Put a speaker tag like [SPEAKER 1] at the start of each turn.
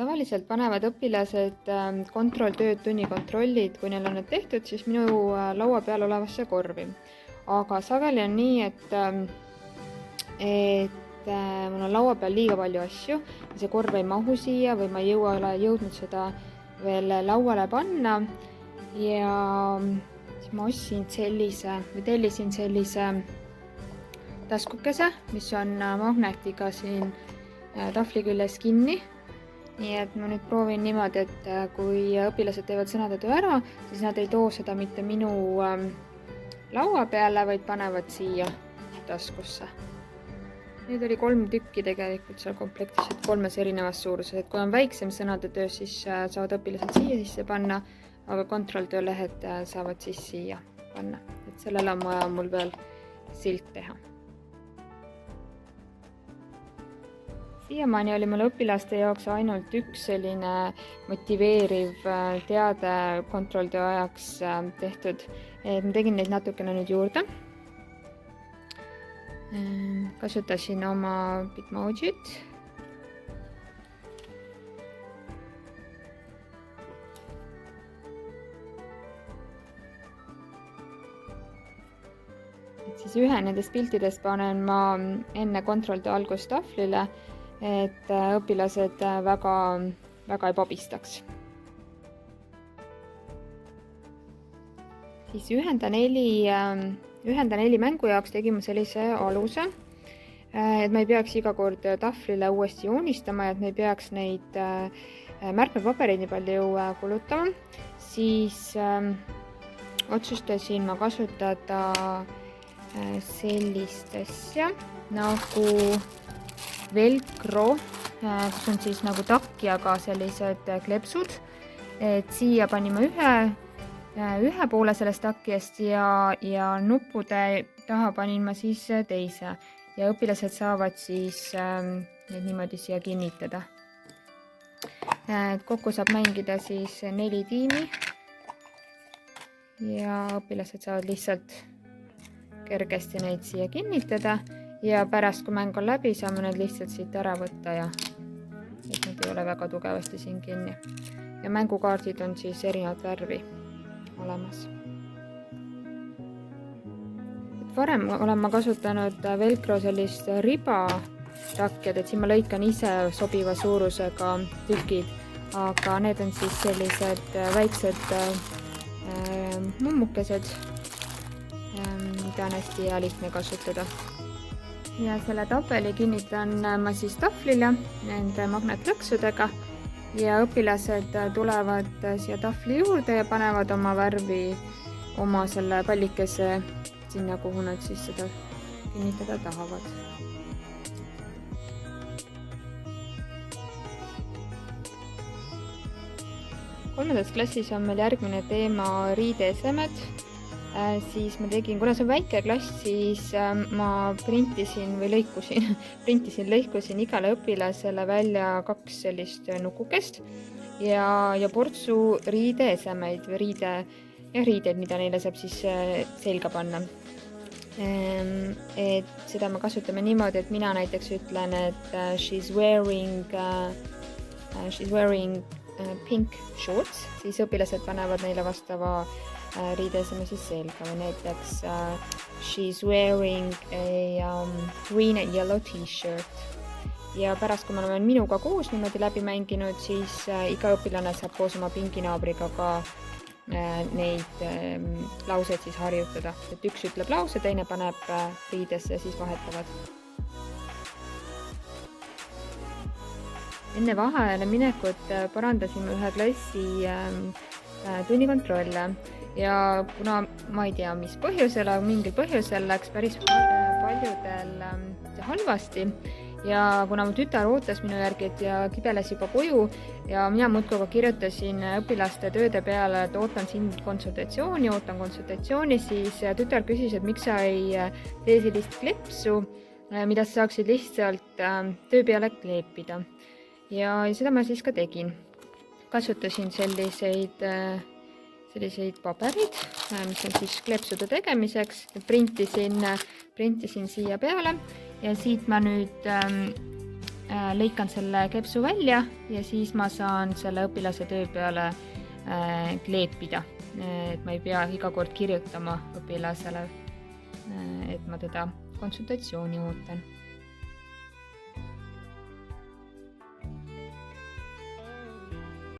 [SPEAKER 1] Tavaliselt panevad õpilased kontrolltööd, tunnikontrollid, kui neil on need tehtud, siis minu laua peal olevasse korvi. Aga sageli on nii, et mul on laua peal liiga palju asju ja see korv ei mahu siia või ma ei ole jõudnud seda veel lauale panna. Ja siis ma tellisin sellise taskukese, mis on magnetiga siin tahvli küljes kinni. Nii et ma nüüd proovin niimoodi, et kui õpilased teevad sõnadetöö ära, siis nad ei too seda mitte minu laua peale, vaid panevad siia taskusse. Nüüd oli 3 tükki tegelikult seal komplektis, et 3 erinevas suuruses. Et kui on väiksem sõnadetöö, siis saavad õpilased siia sisse panna, aga kontrolltöölehed saavad siis siia panna. Et sellele on vaja mul veel silt teha. Siiamaani oli mul õpilaste jaoks ainult üks selline motiveeriv teade kontrolltöö ajaks tehtud. Ma tegin neid natukene nüüd juurde. Kasutasin oma Bitmojit. Siis ühe nendest piltidest panen ma enne kontrolltöö algust tahvlile, et õpilased väga ei pabistaks. Siis ühenda 4 mängu jaoks tegin ma sellise aluse, et ma ei peaks iga kord tahvlile uuesti joonistama ja et me ei peaks neid märkmepabereid nii palju kulutama. Siis otsustasin ma kasutada sellist asja nagu Velcro, kus on siis nagu takkiaga sellised klepsud. Et siia panin ma ühe poole sellest takkiest ja nuppude taha panin ma siis teise. Ja õpilased saavad siis neid niimoodi siia kinnitada. Kokku saab mängida siis 4 tiimi ja õpilased saavad lihtsalt kergesti neid siia kinnitada ja pärast, kui mäng on läbi, saame need lihtsalt siit ära võtta ja et need ei ole väga tugevasti siin kinni. Ja mängukaardid on siis erinevat värvi olemas. Varem olen ma kasutanud Velcro sellist riba takkjad, et siin ma lõikan ise sobiva suurusega tükid, aga need on siis sellised väiksed mummukesed, mida on hästi hea lihtne kasutada. Ja selle tabeli kinnitan ma siis tahvlile nende magnetlõksudega ja õpilased tulevad siia tahvli juurde ja panevad oma värvi oma selle pallikese sinna, kuhu nad siis seda kinnitada tahavad. Kolmandas klassis on meil järgmine teema riideesemed. Siis ma tegin, kuna see on väike klass, siis ma printisin lõikusin igale õpilasele välja 2 sellist nukukest ja portsu riideesemeid või riideid, mida neile saab siis selga panna. Et seda me kasutame niimoodi, et mina näiteks ütlen, et she's wearing pink shorts, siis õpilased panevad neile vastava riideseme siis selga või näiteks she's wearing a green and yellow t-shirt. Ja pärast, kui me oleme minuga koos niimoodi läbi mänginud, siis iga õpilane saab koos oma pinginaabriga ka neid lauseid siis harjutada. Et üks ütleb lause, teine paneb riidesse ja siis vahetavad. Enne vaheajale minekut parandasime ühe klassi tunnikontrolle. Ja kuna ma ei tea, mis põhjusel, aga mingil põhjusel läks päris paljudel halvasti ja kuna mu tütar ootas minu järgi ja kibeles juba koju ja mina muudkui kirjutasin õpilaste tööde peale, et ootan siin konsultatsiooni, siis tütar küsis, et miks sa ei tee sellist klepsu, mida sa saaksid lihtsalt töö peale kleepida. Ja seda ma siis ka tegin. Kasutasin selliseid paberid, mis on siis kleepsude tegemiseks. Printisin siia peale ja siit ma nüüd lõikan selle kleepsu välja ja siis ma saan selle õpilase töö peale kleepida. Et ma ei pea iga kord kirjutama õpilasele, et ma teda konsultatsiooni ootan.